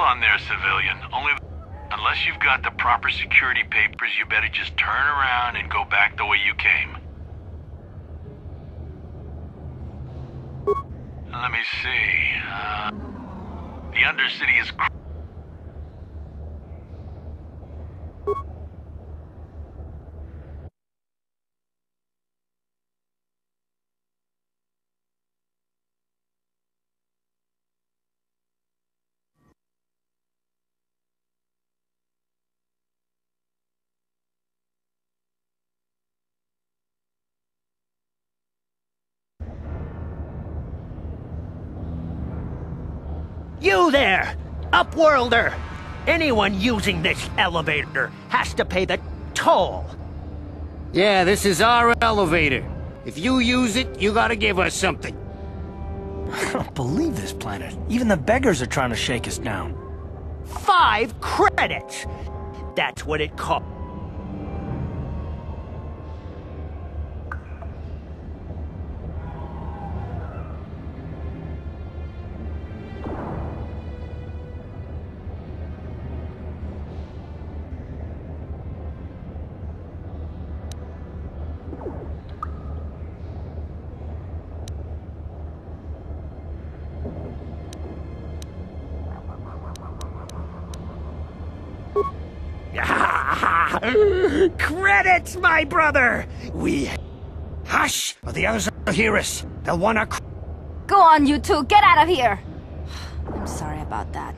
on there, civilian. Only unless you've got the proper security papers, you better just turn around and go back the way you came. Let me see. The Undercity is... You there! Upworlder! Anyone using this elevator has to pay the toll! Yeah, this is our elevator. If you use it, you gotta give us something. I don't believe this planet. Even the beggars are trying to shake us down. 5 credits! That's what it cost. Credits, my brother! Hush, or the others will hear us. They'll wanna... Go on, you two, get out of here! I'm sorry about that.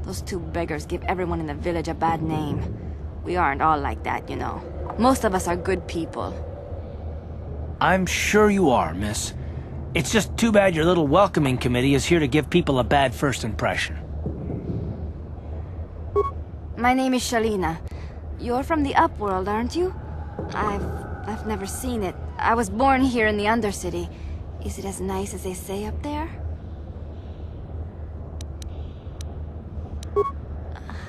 Those 2 beggars give everyone in the village a bad name. We aren't all like that, you know. Most of us are good people. I'm sure you are, miss. It's just too bad your little welcoming committee is here to give people a bad first impression. My name is Shalina. You're from the Upworld, aren't you? I've never seen it. I was born here in the Undercity. Is it as nice as they say up there?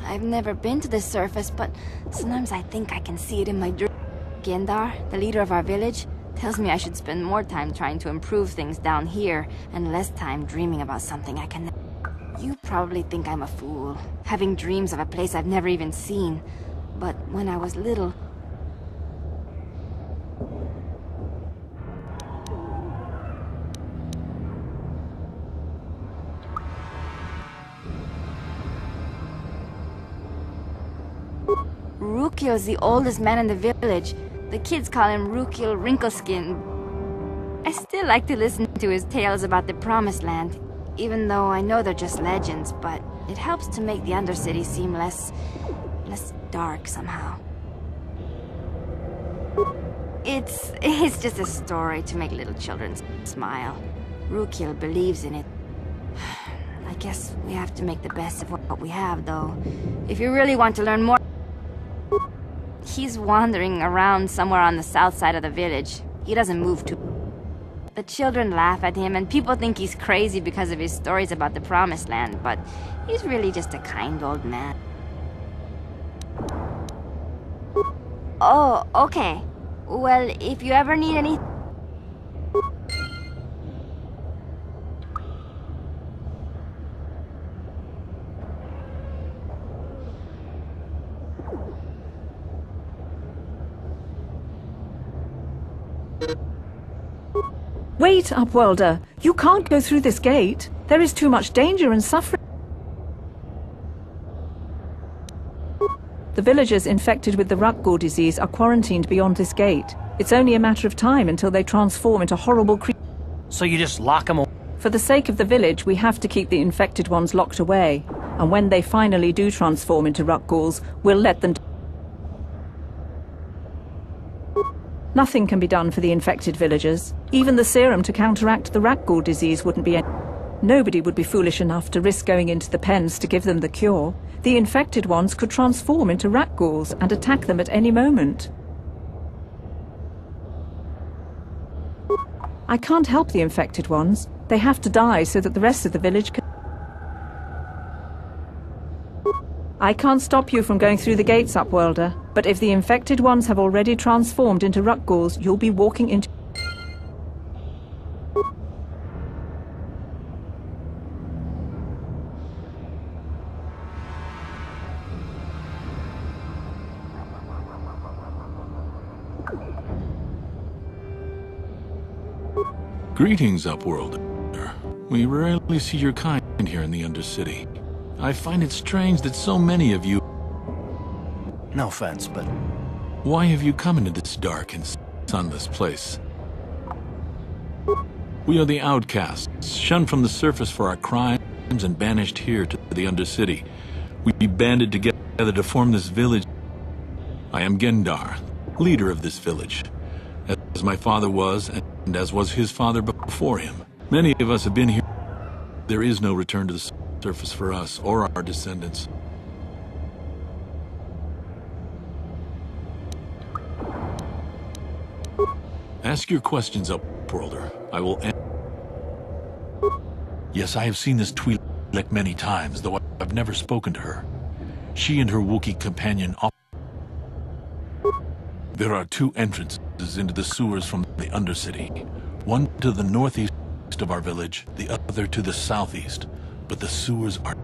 I've never been to the surface, but sometimes I think I can see it in my dreams. Gendar, the leader of our village, tells me I should spend more time trying to improve things down here and less time dreaming about something I can... You probably think I'm a fool, having dreams of a place I've never even seen. But when I was little... Rukiel's the oldest man in the village. The kids call him Rukiel Wrinkleskin. I still like to listen to his tales about the Promised Land, even though I know they're just legends, but it helps to make the Undercity seem less dark somehow. It's just a story to make little children smile. Rukiel believes in it. I guess we have to make the best of what we have, though. If you really want to learn more... He's wandering around somewhere on the south side of the village. He doesn't move too... The children laugh at him, and people think he's crazy because of his stories about the Promised Land, but he's really just a kind old man. Oh, okay. Well, if you ever need any... Wait, Upworlder! You can't go through this gate. There is too much danger and suffering. The villagers infected with the Rukgul disease are quarantined beyond this gate. It's only a matter of time until they transform into horrible creatures. So you just lock them away? For the sake of the village, we have to keep the infected ones locked away. And when they finally do transform into Rukguls, we'll let them... Nothing can be done for the infected villagers. Even the serum to counteract the Rukgul disease wouldn't be... Nobody would be foolish enough to risk going into the pens to give them the cure. The infected ones could transform into Rukguls and attack them at any moment. I can't help the infected ones. They have to die so that the rest of the village can... I can't stop you from going through the gates, Upworlder, but if the infected ones have already transformed into Rukguls, you'll be walking into... Greetings, Upworlder. We rarely see your kind here in the Undercity. I find it strange that so many of you... No offense, but... Why have you come into this dark and sunless place? We are the outcasts, shunned from the surface for our crimes and banished here to the Undercity. We banded together to form this village. I am Gendar, leader of this village, as my father was, and as was his father before him. Many of us have been here. There is no return to the surface for us or our descendants. Ask your questions, Upworlder. I will answer. Yes, I have seen this Twi'lek many times, though I've never spoken to her. She and her Wookiee companion... There are two entrances into the sewers from the Undercity. One to the northeast of our village, the other to the southeast. But the sewers are...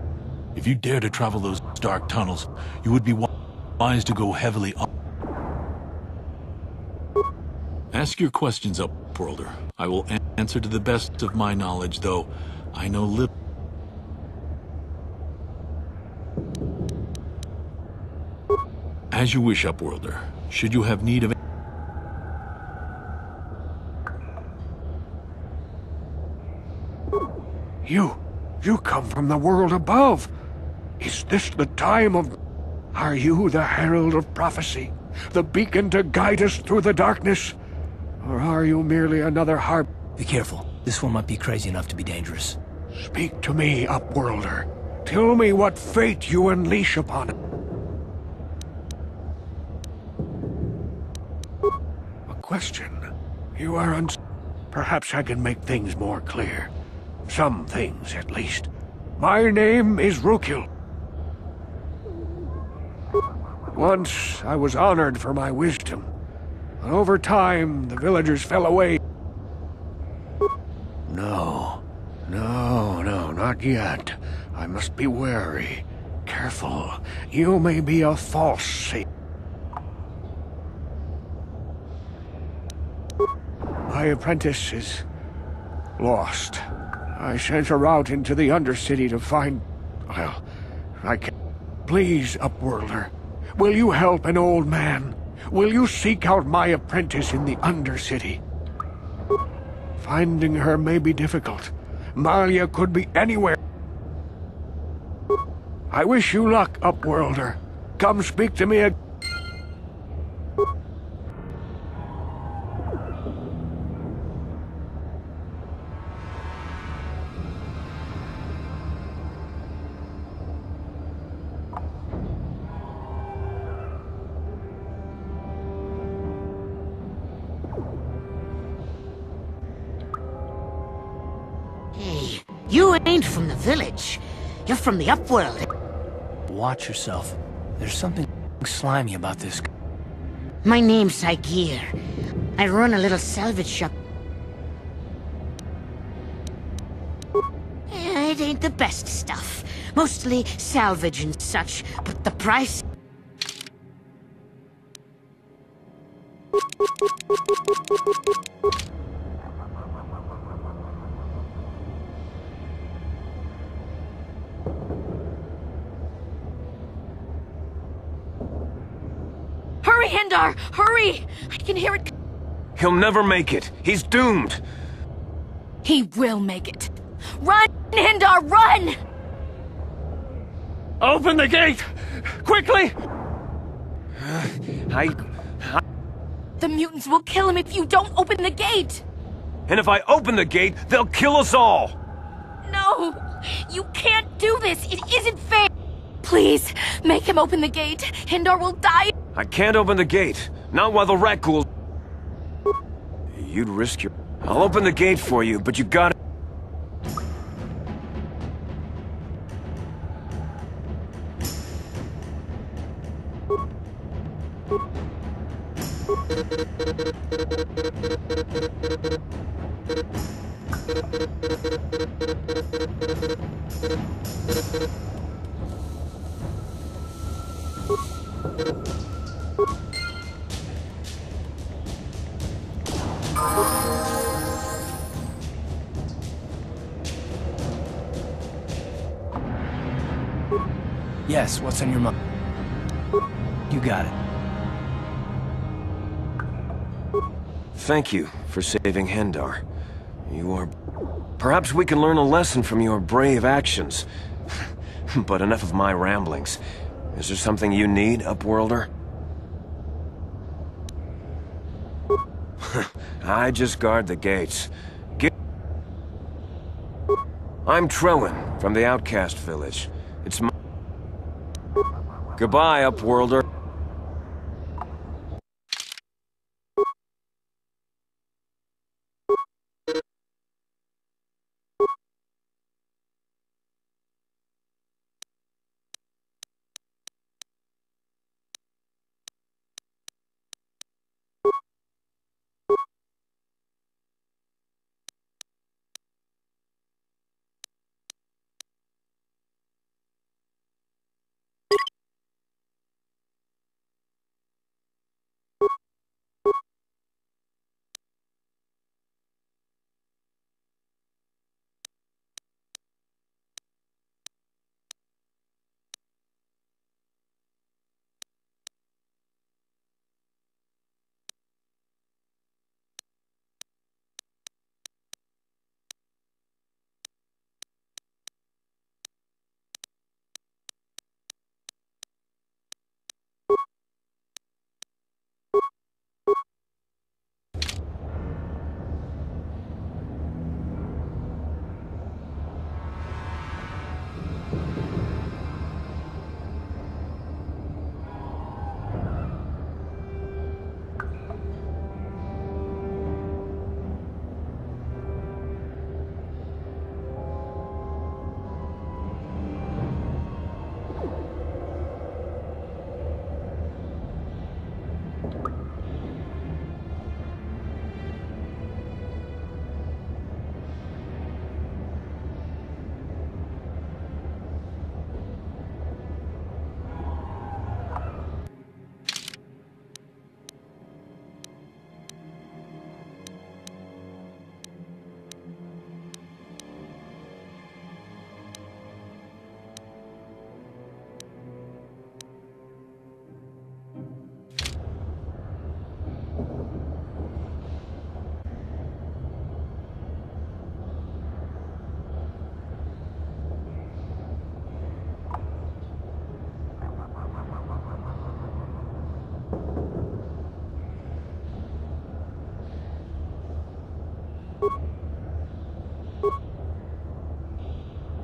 If you dare to travel those dark tunnels, you would be wise to go heavily up. Ask your questions, Upworlder. I will answer to the best of my knowledge, though I know little. As you wish, Upworlder. Should you have need of it? You come from the world above. Is this the time of... Are you the herald of prophecy? The beacon to guide us through the darkness? Or are you merely another harp? Be careful. This one might be crazy enough to be dangerous. Speak to me, Upworlder. Tell me what fate you unleash upon it. A question. You are Perhaps I can make things more clear. Some things, at least. My name is Rukil. Once, I was honored for my wisdom. But over time, the villagers fell away. No, not yet. I must be wary. Careful. You may be a false saint. My apprentice is... lost. I sent her out into the Undercity to find... Well, I can't... Please, Upworlder. Will you help an old man? Will you seek out my apprentice in the Undercity? Finding her may be difficult. Malia could be anywhere. I wish you luck, Upworlder. Come speak to me again. Hey, you ain't from the village. You're from the Upworld. Watch yourself. There's something slimy about this. My name's Saigir. I run a little salvage shop. It ain't the best stuff. Mostly salvage and such, but the price... Hurry, Hendar! Hurry! I can hear it. He'll never make it. He's doomed. He will make it. Run, Hendar, run! Open the gate! Quickly! The mutants will kill him if you don't open the gate! And if I open the gate, they'll kill us all! No! You can't do this! It isn't fair! Please, make him open the gate. Hendar will die. I can't open the gate. Not while the rat ghouls... You'd risk your... I'll open the gate for you, but you gotta... Yes, what's on your mind? You got it. Thank you for saving Hendar. You are... Perhaps we can learn a lesson from your brave actions. But enough of my ramblings. Is there something you need, Upworlder? I just guard the gates. I'm Trellin, from the Outcast Village. It's my... Goodbye, Upworlder.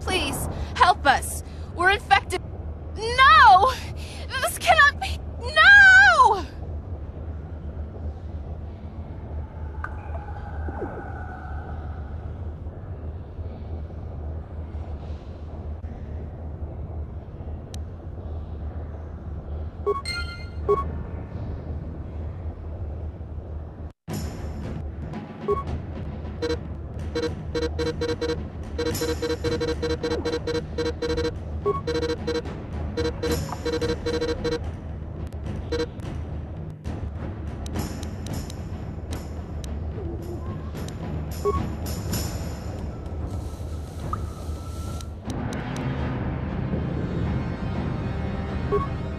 Please, help us! We're infected! No! This cannot be... No!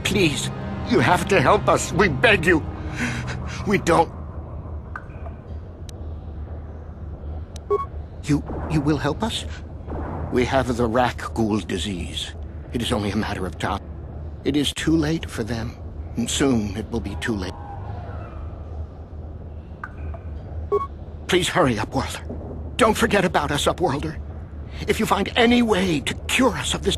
Please, you have to help us. We beg you. We don't... You will help us? We have the Rack Ghoul disease. It is only a matter of time. It is too late for them, and soon it will be too late. Please hurry, Upworlder. Don't forget about us, Upworlder. If you find any way to cure us of this...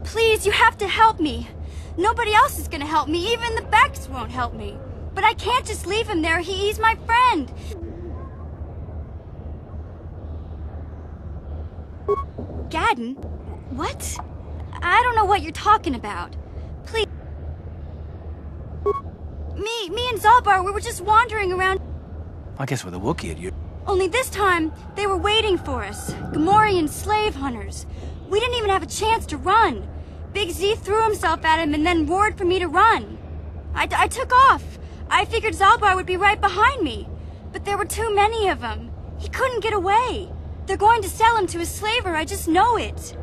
Please, you have to help me. Nobody else is gonna help me. Even the Becks won't help me. But I can't just leave him there. He's my friend. Gadden? What? I don't know what you're talking about. Please. Me and Zalbar, we were just wandering around. I guess with a Wookiee, you. Only this time, they were waiting for us. Gamorrean slave hunters. We didn't even have a chance to run. Big Z threw himself at him and then roared for me to run. I took off. I figured Zalbar would be right behind me. But there were too many of them. He couldn't get away. They're going to sell him to a slaver, I just know it.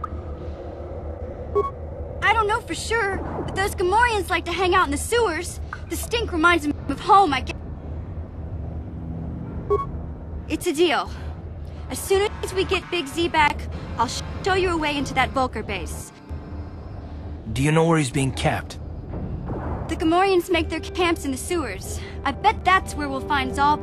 I don't know for sure, but those Gamorreans like to hang out in the sewers. The stink reminds them of home, I guess. It's a deal. As soon as we get Big Z back, I'll show you a way into that Vulcar base. Do you know where he's being kept? The Gamorreans make their camps in the sewers. I bet that's where we'll find Zal.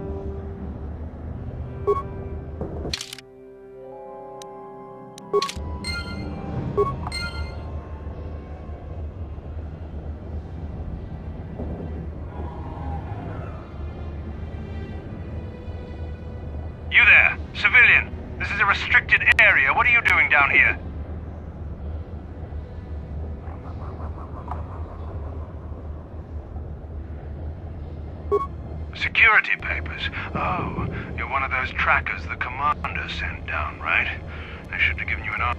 You there, civilian. This is a restricted area. What are you doing down here? Security papers. Oh, you're one of those trackers the commander sent down, right? They should have given you an arm.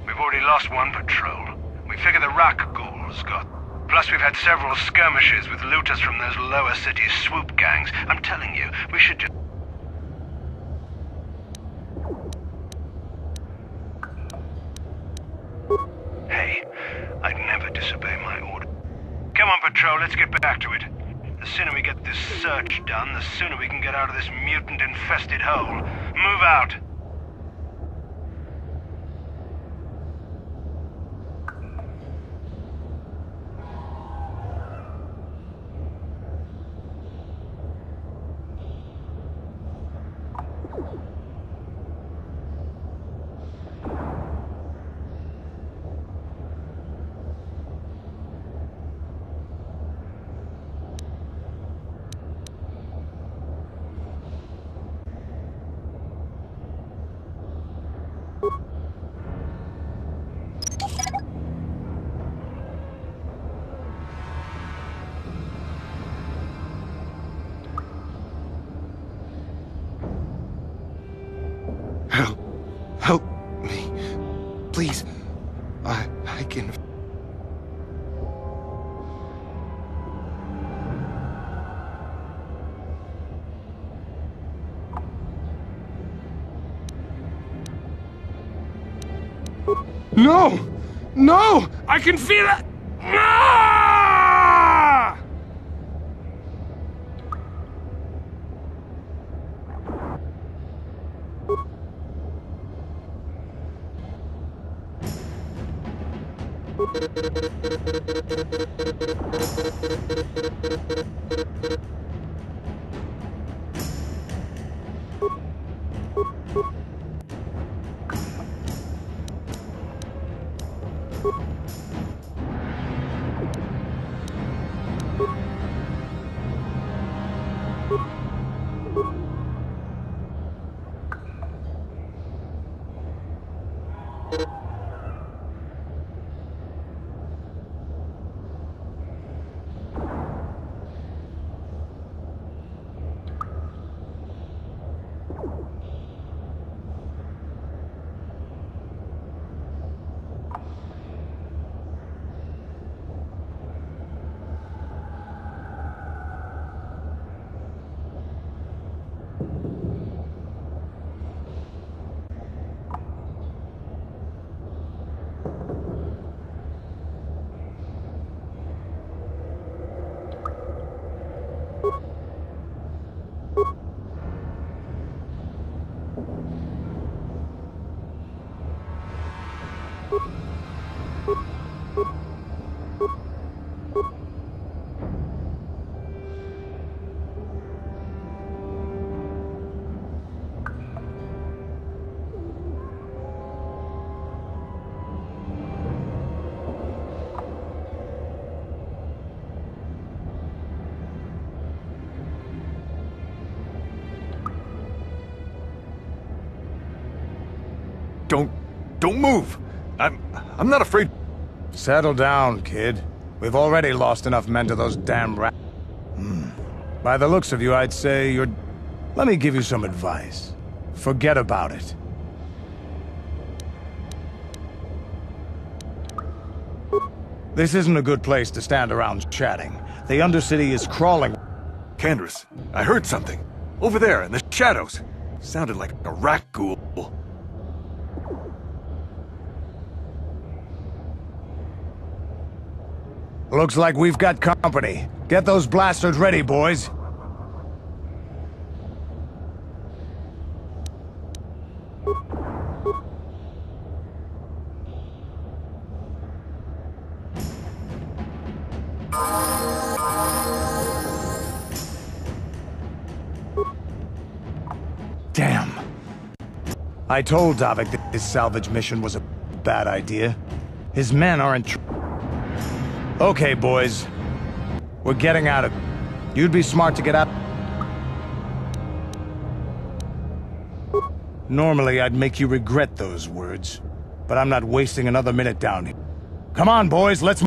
We've already lost one patrol. We figure the Rak Ghouls got... Plus we've had several skirmishes with looters from those lower city swoop gangs. I'm telling you, we should just... Hey, I'd never disobey my order. Come on, Patrol, let's get back to it. The sooner we get this search done, the sooner we can get out of this mutant-infested hole. Move out! Help me. Please. I can... No! No! I can feel it! Ah! Don't move! I'm not afraid. Settle down, kid. We've already lost enough men to those damn rats. By the looks of you, I'd say you're... Let me give you some advice. Forget about it. This isn't a good place to stand around chatting. The Undercity is crawling. Candace, I heard something. Over there, in the shadows. Sounded like a rat ghoul. Looks like we've got company. Get those blasters ready, boys. Damn. I told Davik that this salvage mission was a bad idea. His men aren't... Okay, boys. We're getting out of... You'd be smart to get out... Normally, I'd make you regret those words. But I'm not wasting another minute down here. Come on, boys, let's...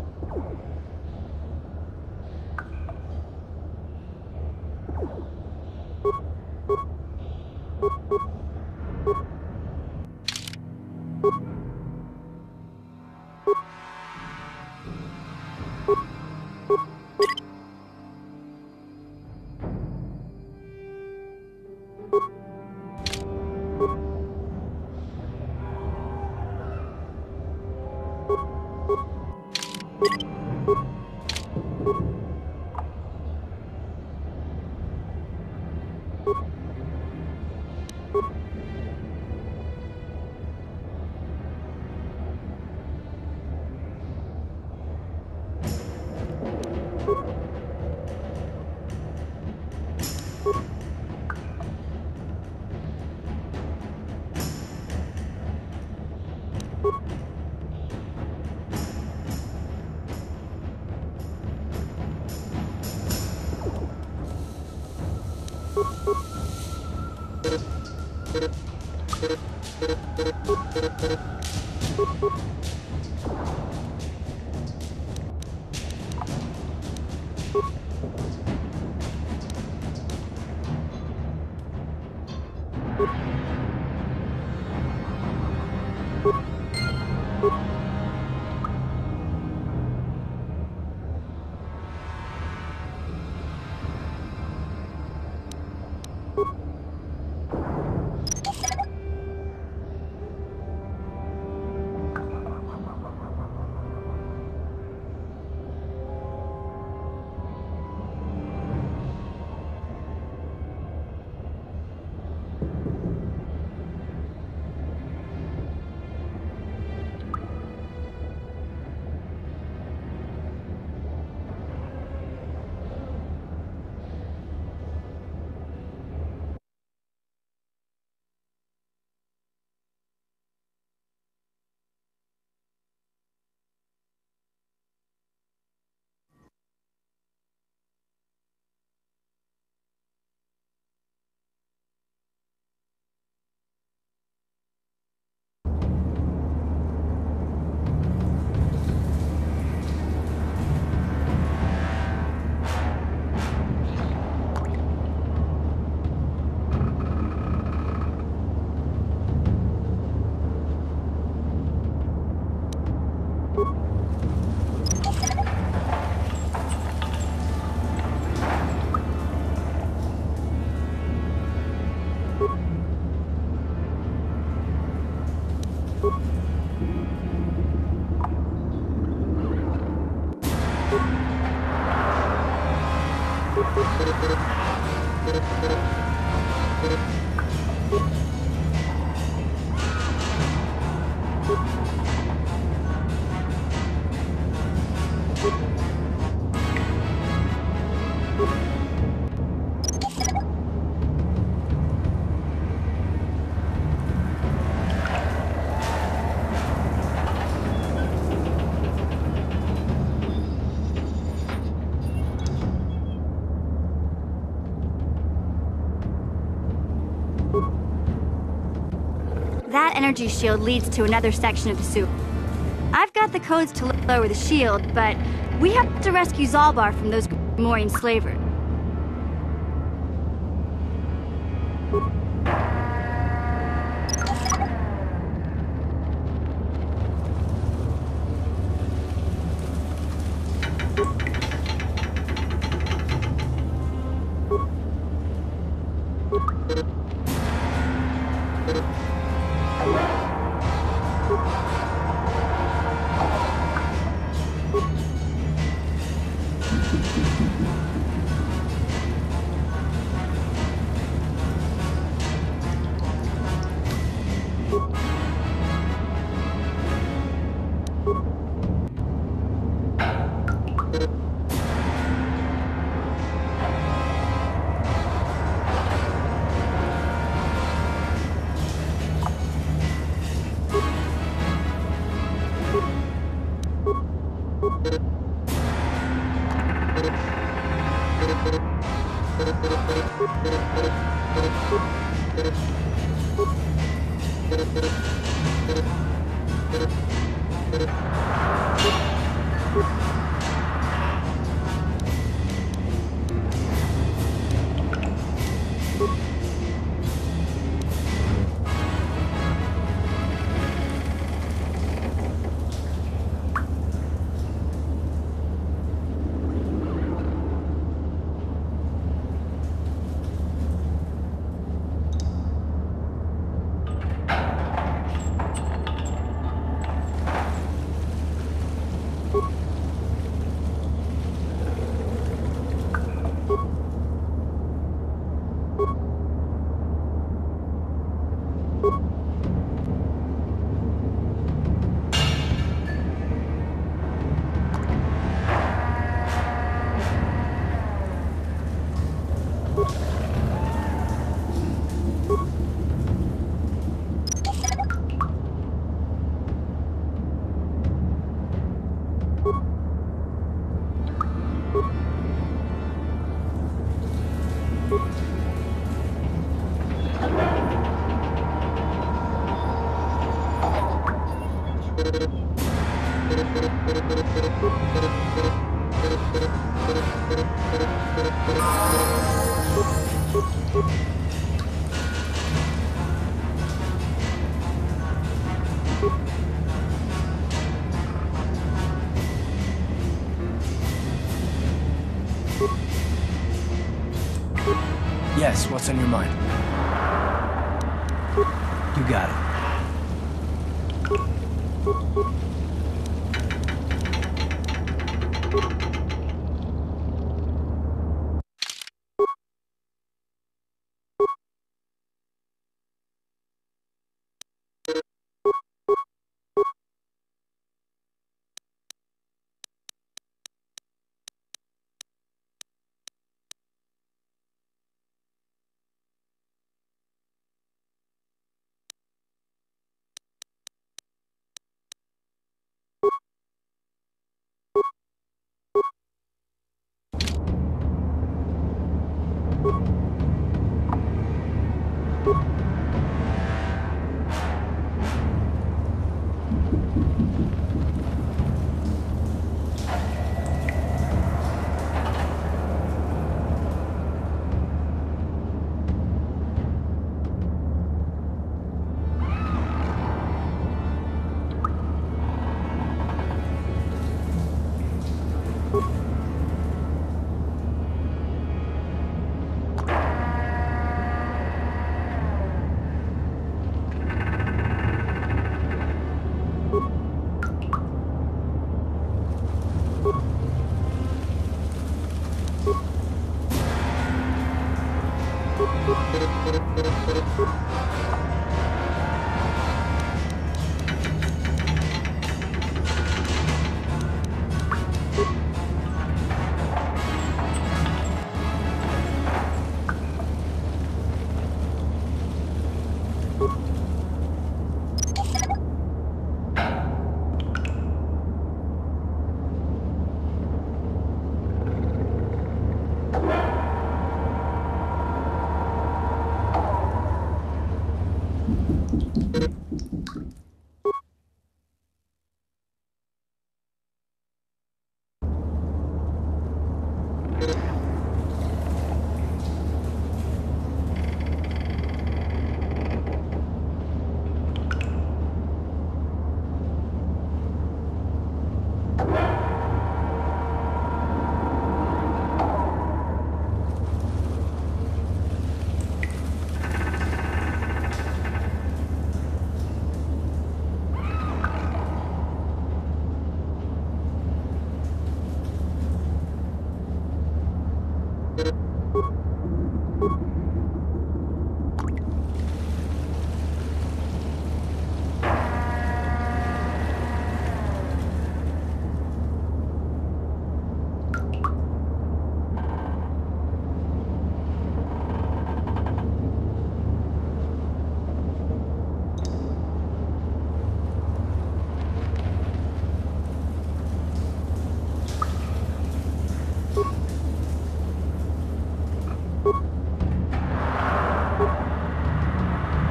energy shield leads to another section of the sewer. I've got the codes to lower the shield, but we have to rescue Zalbar from those Gamorrean slavers. Yes, what's on your mind? You got it.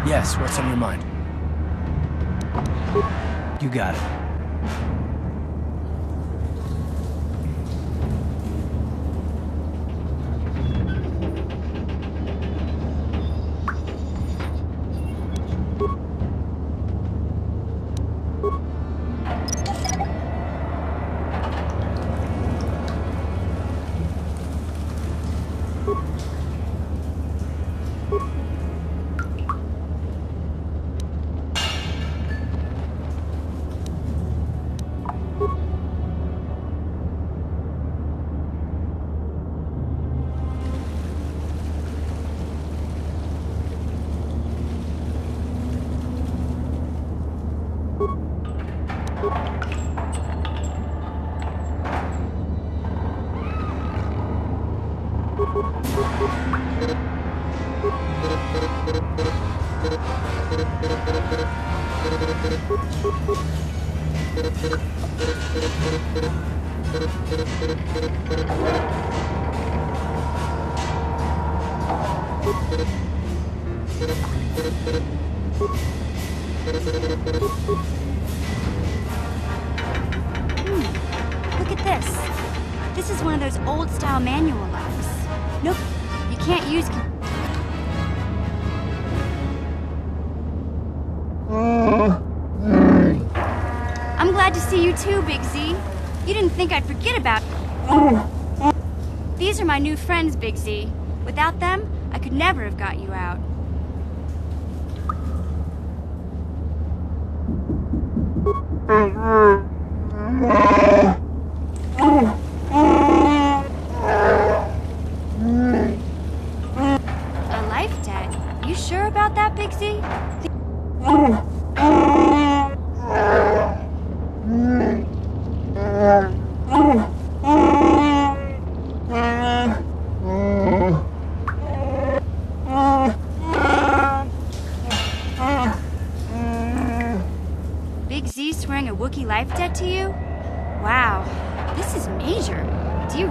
Yes, what's on your mind? You got it. Look at this. This is one of those old-style manual locks. Nope, you can't use... I'm glad to see you too, Big Z. You didn't think I'd forget about... These are my new friends, Big Z. Without them, I could never have got you out. A life debt? You sure about that, Big Z? Big Z swearing a Wookiee life debt to you? Wow, this is major. Do you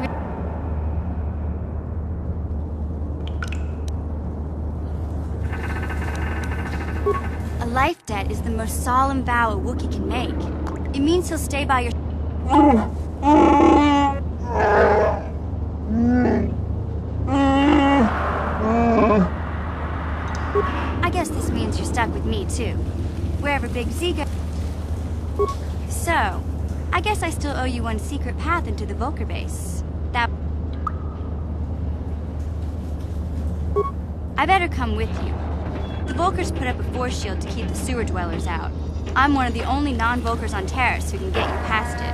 A life debt is the most solemn vow a Wookiee can make. It means he'll stay by your... I guess this means you're stuck with me, too. Wherever Big Z goes... So, I guess I still owe you one secret path into the Volker base. That... I better come with you. The Volkers put up a force shield to keep the sewer dwellers out. I'm one of the only non-Volkers on Terrace who can get you past it.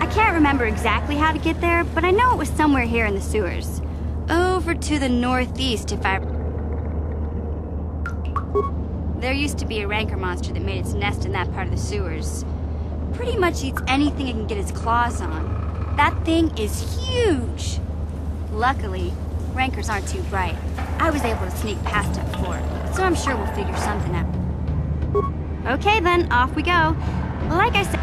I can't remember exactly how to get there, but I know it was somewhere here in the sewers. Over to the northeast, if I... There used to be a rancor monster that made its nest in that part of the sewers. Pretty much eats anything it can get its claws on. That thing is huge! Luckily, rancors aren't too bright. I was able to sneak past it before, so I'm sure we'll figure something out. Okay then, off we go. Like I said...